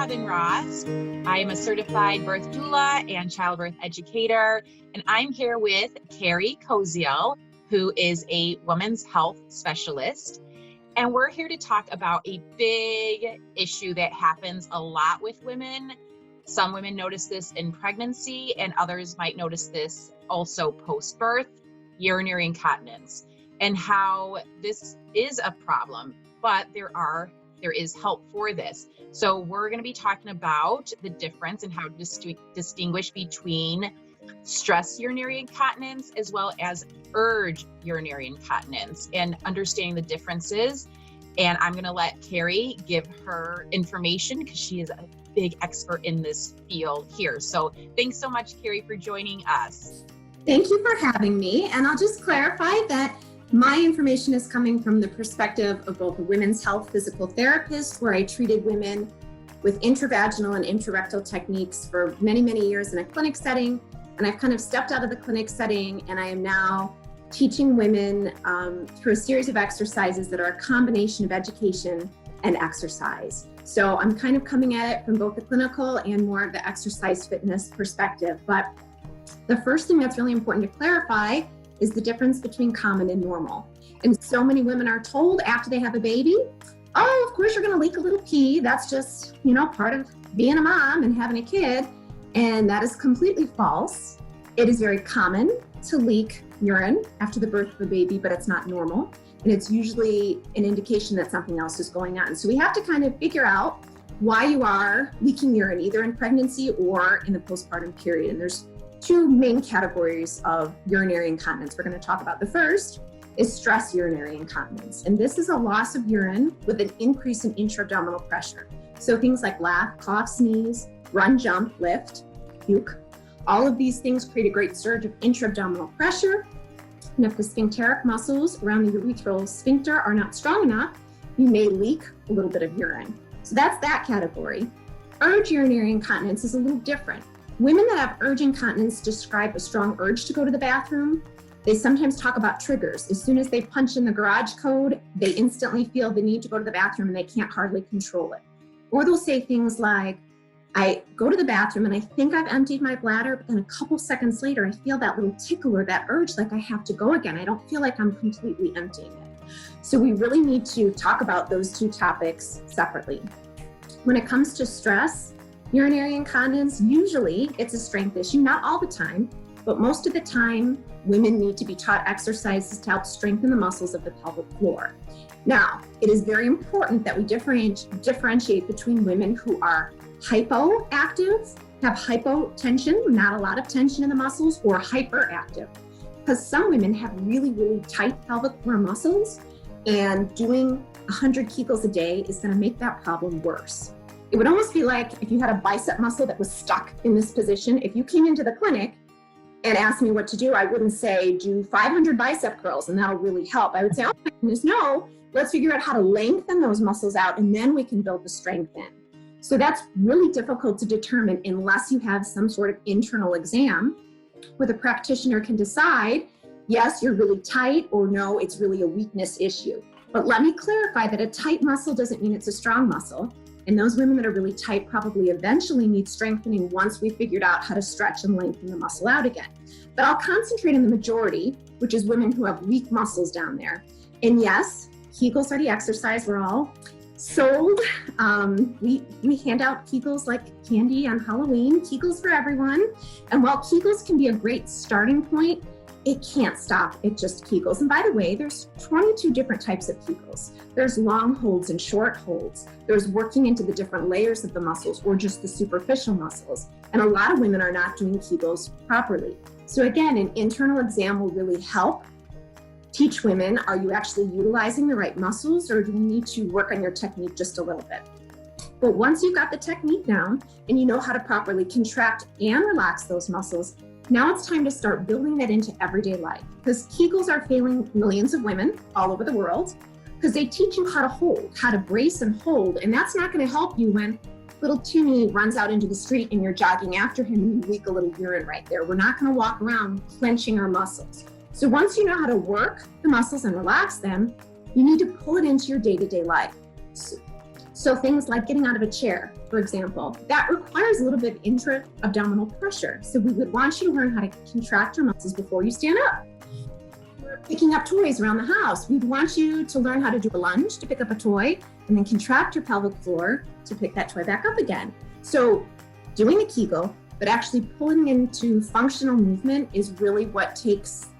Robin Ross. I am a certified birth doula and childbirth educator, and I'm here with Carrie Koziol, who is a women's health specialist. And we're here to talk about a big issue that happens a lot with women. Some women notice this in pregnancy, and others might notice this also post-birth, urinary incontinence, and how this is a problem, but there is help for this. So we're going to be talking about the difference and how to distinguish between stress urinary incontinence as well as urge urinary incontinence and understanding the differences. And I'm going to let Carrie give her information because she is a big expert in this field here. So thanks so much, Carrie, for joining us. Thank you for having me. And I'll just clarify that my information is coming from the perspective of both a women's health physical therapist, where I treated women with intravaginal and intrarectal techniques for many, many years in a clinic setting. And I've kind of stepped out of the clinic setting, and I am now teaching women through a series of exercises that are a combination of education and exercise. So I'm kind of coming at it from both the clinical and more of the exercise fitness perspective. But the first thing that's really important to clarify is the difference between common and normal. And so many women are told after they have a baby, oh, of course you're gonna leak a little pee. That's just, part of being a mom and having a kid. And that is completely false. It is very common to leak urine after the birth of a baby, but it's not normal. And it's usually an indication that something else is going on. So we have to kind of figure out why you are leaking urine, either in pregnancy or in the postpartum period. And there's two main categories of urinary incontinence we're going to talk about. The first is stress urinary incontinence. And this is a loss of urine with an increase in intra-abdominal pressure. So things like laugh, cough, sneeze, run, jump, lift, puke. All of these things create a great surge of intra-abdominal pressure. And if the sphincteric muscles around the urethral sphincter are not strong enough, you may leak a little bit of urine. So that's that category. Urge urinary incontinence is a little different. Women that have urge incontinence describe a strong urge to go to the bathroom. They sometimes talk about triggers. As soon as they punch in the garage code, they instantly feel the need to go to the bathroom and they can't hardly control it. Or they'll say things like, I go to the bathroom and I think I've emptied my bladder, but then a couple seconds later, I feel that little tickle or that urge like I have to go again. I don't feel like I'm completely emptying it. So we really need to talk about those two topics separately. When it comes to stress, urinary incontinence, usually it's a strength issue, not all the time, but most of the time, women need to be taught exercises to help strengthen the muscles of the pelvic floor. Now, it is very important that we differentiate between women who are hypoactive, have hypotension, not a lot of tension in the muscles, or hyperactive. Because some women have really, really tight pelvic floor muscles, and doing 100 Kegels a day is going to make that problem worse. It would almost be like if you had a bicep muscle that was stuck in this position. If you came into the clinic and asked me what to do, I wouldn't say, do 500 bicep curls and that'll really help. I would say, oh my goodness, no, let's figure out how to lengthen those muscles out and then we can build the strength in. So that's really difficult to determine unless you have some sort of internal exam where the practitioner can decide, yes, you're really tight, or no, it's really a weakness issue. But let me clarify that a tight muscle doesn't mean it's a strong muscle. And those women that are really tight probably eventually need strengthening once we figured out how to stretch and lengthen the muscle out again. But I'll concentrate on the majority, which is women who have weak muscles down there. And yes, Kegels are the exercise we're all sold. We hand out Kegels like candy on Halloween, Kegels for everyone. And while Kegels can be a great starting point, it can't stop at just Kegels. And by the way, there's 22 different types of Kegels. There's long holds and short holds. There's working into the different layers of the muscles or just the superficial muscles. And a lot of women are not doing Kegels properly. So again, an internal exam will really help teach women, are you actually utilizing the right muscles, or do we need to work on your technique just a little bit? But once you've got the technique down and you know how to properly contract and relax those muscles, now it's time to start building that into everyday life, because Kegels are failing millions of women all over the world because they teach you how to hold, how to brace and hold. And that's not going to help you when little Timmy runs out into the street and you're jogging after him and you leak a little urine right there. We're not going to walk around clenching our muscles. So once you know how to work the muscles and relax them, you need to pull it into your day-to-day life. So things like getting out of a chair, for example, that requires a little bit of intra-abdominal pressure. So we would want you to learn how to contract your muscles before you stand up. Picking up toys around the house, we'd want you to learn how to do a lunge to pick up a toy and then contract your pelvic floor to pick that toy back up again. So doing a Kegel, but actually pulling into functional movement is really what takes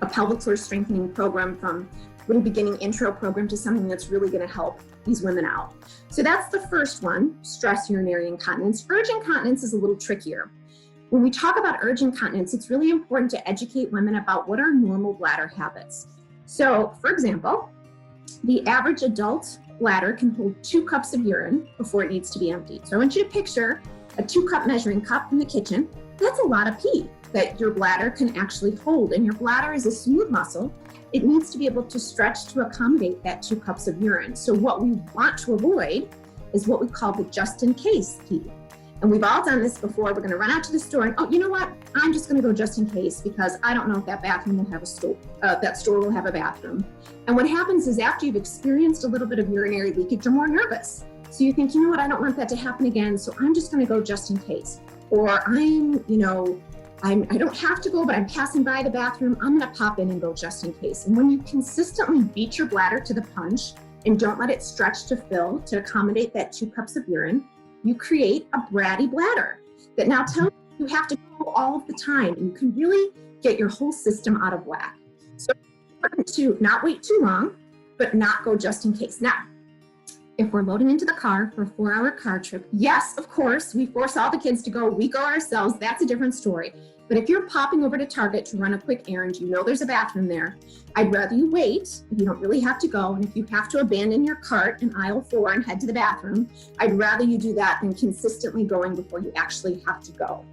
a pelvic floor strengthening program from little beginning intro program to something that's really going to help these women out. So that's the first one, stress urinary incontinence. Urge incontinence is a little trickier. When we talk about urge incontinence, it's really important to educate women about what are normal bladder habits. So, for example, the average adult bladder can hold 2 cups of urine before it needs to be emptied. So I want you to picture a 2-cup measuring cup in the kitchen. That's a lot of pee that your bladder can actually hold. And your bladder is a smooth muscle. It needs to be able to stretch to accommodate that 2 cups of urine. So what we want to avoid is what we call the just in case pee. And we've all done this before. We're going to run out to the store and, oh, you know what? I'm just going to go just in case because I don't know if that bathroom will have a store, that store will have a bathroom. And what happens is after you've experienced a little bit of urinary leakage, you're more nervous. So you think, you know what? I don't want that to happen again. So I'm just going to go just in case. Or I don't have to go, but I'm passing by the bathroom. I'm going to pop in and go just in case. And when you consistently beat your bladder to the punch and don't let it stretch to fill to accommodate that 2 cups of urine, you create a bratty bladder that now tells you have to go all of the time. And you can really get your whole system out of whack. So it's important to not wait too long, but not go just in case. Now, if we're loading into the car for a 4-hour car trip, yes, of course, we force all the kids to go, we go ourselves, that's a different story. But if you're popping over to Target to run a quick errand, you know there's a bathroom there, I'd rather you wait if you don't really have to go. And if you have to abandon your cart in aisle 4 and head to the bathroom, I'd rather you do that than consistently going before you actually have to go.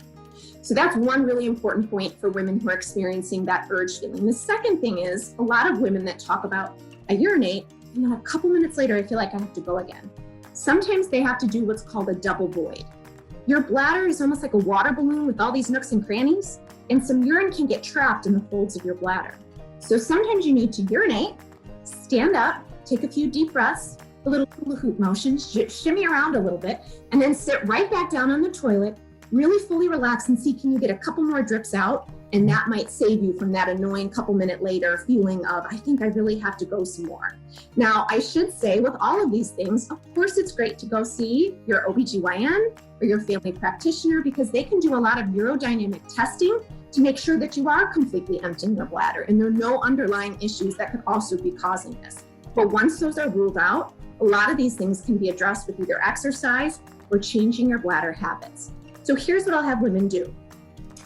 So that's one really important point for women who are experiencing that urge feeling. The second thing is a lot of women that talk about, I urinate, a couple minutes later, I feel like I have to go again. Sometimes they have to do what's called a double void. Your bladder is almost like a water balloon with all these nooks and crannies, and some urine can get trapped in the folds of your bladder. So sometimes you need to urinate, stand up, take a few deep breaths, a little hula hoop motion, shimmy around a little bit, and then sit right back down on the toilet, really fully relax and see, can you get a couple more drips out? And that might save you from that annoying couple minute later feeling of, I think I really have to go some more. Now, I should say with all of these things, of course, it's great to go see your OBGYN or your family practitioner because they can do a lot of urodynamic testing to make sure that you are completely emptying your bladder and there are no underlying issues that could also be causing this. But once those are ruled out, a lot of these things can be addressed with either exercise or changing your bladder habits. So here's what I'll have women do.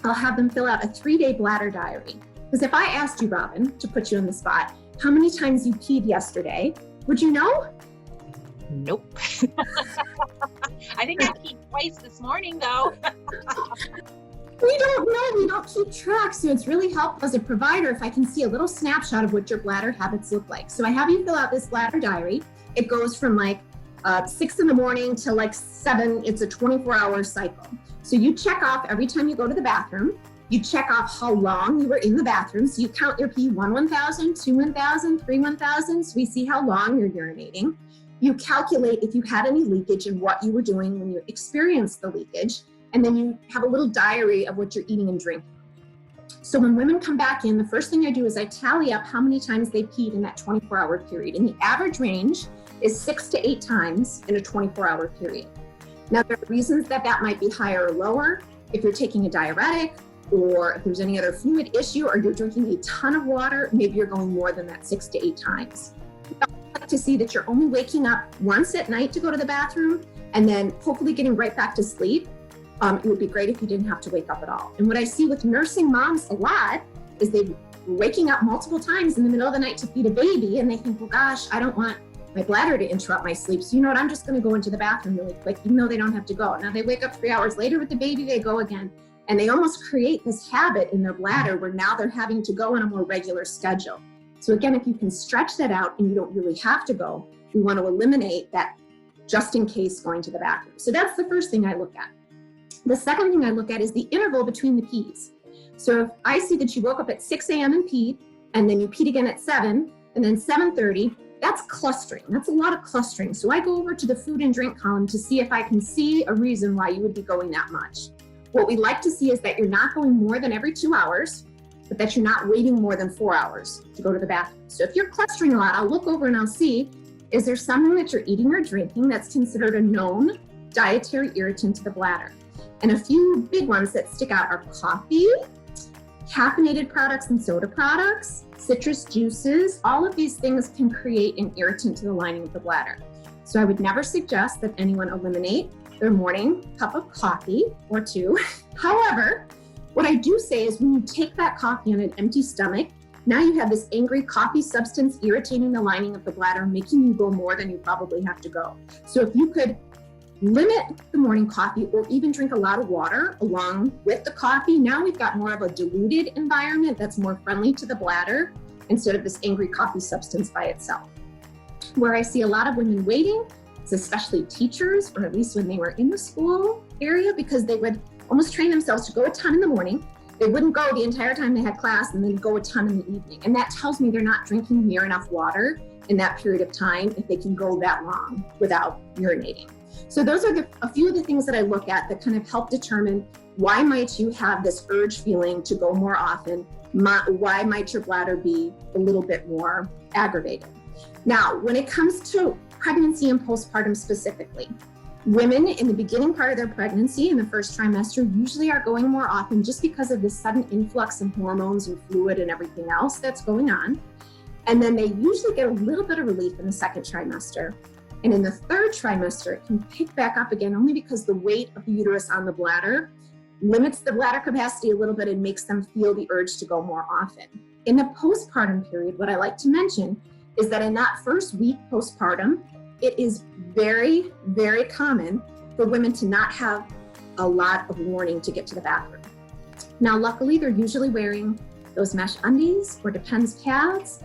I'll have them fill out a 3-day bladder diary. Because if I asked you, Robin, to put you on the spot, how many times you peed yesterday, would you know? Nope. I think I peed twice this morning, though. We don't know, we don't keep track. So it's really helpful as a provider if I can see a little snapshot of what your bladder habits look like. So I have you fill out this bladder diary. It goes from 6 in the morning to 7, it's a 24-hour cycle. So you check off every time you go to the bathroom. You check off how long you were in the bathroom. So you count your pee 1,000, 2,000, 3,000. So we see how long you're urinating. You calculate if you had any leakage and what you were doing when you experienced the leakage. And then you have a little diary of what you're eating and drinking. So when women come back in, the first thing I do is I tally up how many times they peed in that 24-hour period. And the average range is 6 to 8 times in a 24-hour period. Now, there are reasons that might be higher or lower. If you're taking a diuretic or if there's any other fluid issue or you're drinking a ton of water, maybe you're going more than that 6 to 8 times. I like to see that you're only waking up once at night to go to the bathroom and then hopefully getting right back to sleep. It would be great if you didn't have to wake up at all. And what I see with nursing moms a lot is they're waking up multiple times in the middle of the night to feed a baby and they think, well, gosh, I don't want my bladder to interrupt my sleep. So you know what, I'm just gonna go into the bathroom really quick, even though they don't have to go. Now they wake up 3 hours later with the baby, they go again. And they almost create this habit in their bladder where now they're having to go on a more regular schedule. So again, if you can stretch that out and you don't really have to go, we want to eliminate that just in case going to the bathroom. So that's the first thing I look at. The second thing I look at is the interval between the pees. So if I see that you woke up at 6 a.m. and peed, and then you peed again at 7, and then 7:30, that's clustering. That's a lot of clustering. So I go over to the food and drink column to see if I can see a reason why you would be going that much. What we like to see is that you're not going more than every 2 hours, but that you're not waiting more than 4 hours to go to the bathroom. So if you're clustering a lot, I'll look over and I'll see, is there something that you're eating or drinking that's considered a known dietary irritant to the bladder? And a few big ones that stick out are coffee, caffeinated products and soda products, citrus juices. All of these things can create an irritant to the lining of the bladder. So I would never suggest that anyone eliminate their morning cup of coffee or two. However, what I do say is when you take that coffee on an empty stomach, now you have this angry coffee substance irritating the lining of the bladder, making you go more than you probably have to go. So if you could limit the morning coffee or even drink a lot of water along with the coffee, now we've got more of a diluted environment that's more friendly to the bladder instead of this angry coffee substance by itself. Where I see a lot of women waiting, is especially teachers, or at least when they were in the school area, because they would almost train themselves to go a ton in the morning. They wouldn't go the entire time they had class and then go a ton in the evening. And that tells me they're not drinking near enough water in that period of time if they can go that long without urinating. So those are a few of the things that I look at that kind of help determine why might you have this urge feeling to go more often? Why might your bladder be a little bit more aggravated? Now, when it comes to pregnancy and postpartum specifically, women in the beginning part of their pregnancy in the first trimester usually are going more often just because of the sudden influx of hormones and fluid and everything else that's going on. And then they usually get a little bit of relief in the second trimester. And in the third trimester, it can pick back up again only because the weight of the uterus on the bladder limits the bladder capacity a little bit and makes them feel the urge to go more often. In the postpartum period, what I like to mention is that in that first week postpartum, it is very, very common for women to not have a lot of warning to get to the bathroom. Now, luckily, they're usually wearing those mesh undies or Depends pads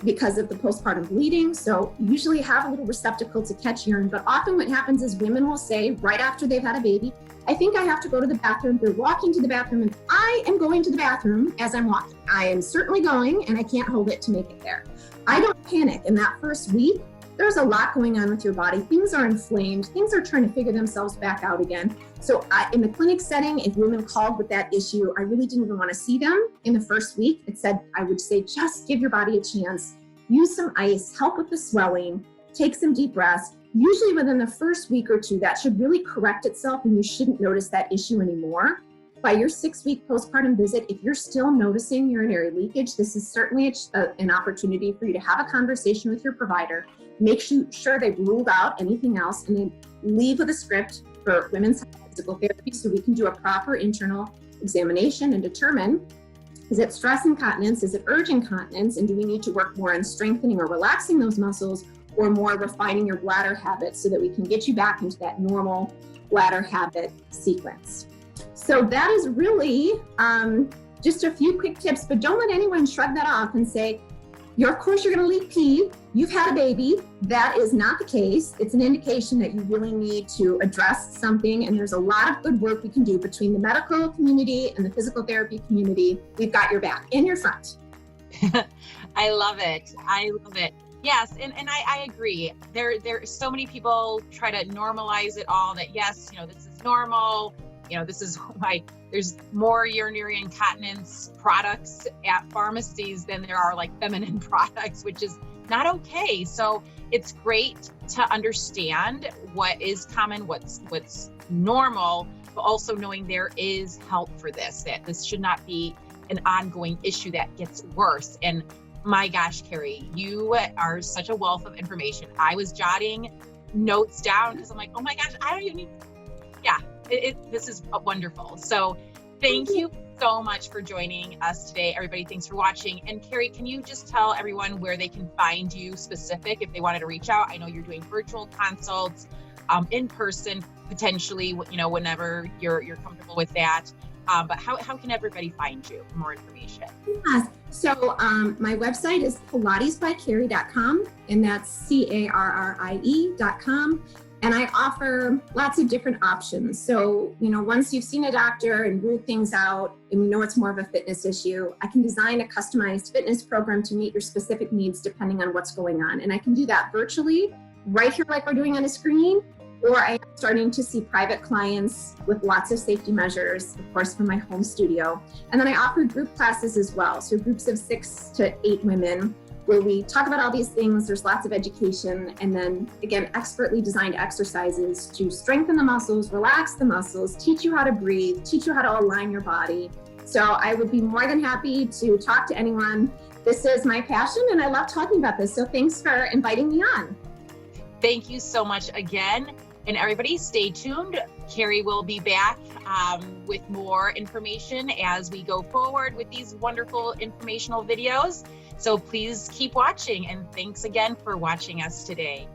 because of the postpartum bleeding. So usually have a little receptacle to catch urine. But often what happens is women will say right after they've had a baby, I think I have to go to the bathroom. They're walking to the bathroom and I am going to the bathroom as I'm walking. I am certainly going and I can't hold it to make it there. I don't panic. In that first week, there's a lot going on with your body. Things are inflamed. Things are trying to figure themselves back out again. So in the clinic setting, if women called with that issue, I really didn't even want to see them in the first week. It said, I would say, just give your body a chance. Use some ice, help with the swelling, take some deep breaths. Usually within the first week or two, that should really correct itself and you shouldn't notice that issue anymore. By your 6-week postpartum visit, if you're still noticing urinary leakage, this is certainly an opportunity for you to have a conversation with your provider. Make sure they've ruled out anything else and then leave with a script for women's physical therapy so we can do a proper internal examination and determine, is it stress incontinence, is it urge incontinence, and do we need to work more on strengthening or relaxing those muscles or more refining your bladder habits so that we can get you back into that normal bladder habit sequence. So that is really just a few quick tips, but don't let anyone shrug that off and say, of course you're going to leak pee, you've had a baby. That is not the case. It's an indication that you really need to address something, and there's a lot of good work we can do between the medical community and the physical therapy community. We've got your back and your front. I love it. I love it. Yes, and I agree. There so many people try to normalize it all that, yes, this is normal. This is why there's more urinary incontinence products at pharmacies than there are like feminine products, which is not okay. So it's great to understand what is common, what's normal, but also knowing there is help for this, that this should not be an ongoing issue that gets worse. And my gosh, Carrie, you are such a wealth of information. I was jotting notes down because I'm like, oh my gosh, I don't even need, this is wonderful. So thank you so much for joining us today. Everybody, thanks for watching. And Carrie, can you just tell everyone where they can find you specific if they wanted to reach out? I know you're doing virtual consults, in person, potentially, whenever you're comfortable with that. But how can everybody find you for more information? Yes. So my website is pilatesbycarrie.com, and that's CARRIE.com. And I offer lots of different options. So, once you've seen a doctor and ruled things out and you know it's more of a fitness issue, I can design a customized fitness program to meet your specific needs depending on what's going on. And I can do that virtually, right here like we're doing on a screen, or I am starting to see private clients with lots of safety measures, of course, from my home studio. And then I offer group classes as well. So groups of 6 to 8 women, where we talk about all these things. There's lots of education, and then again, expertly designed exercises to strengthen the muscles, relax the muscles, teach you how to breathe, teach you how to align your body. So I would be more than happy to talk to anyone. This is my passion and I love talking about this. So thanks for inviting me on. Thank you so much again. And everybody stay tuned. Carrie will be back with more information as we go forward with these wonderful informational videos. So please keep watching, and thanks again for watching us today.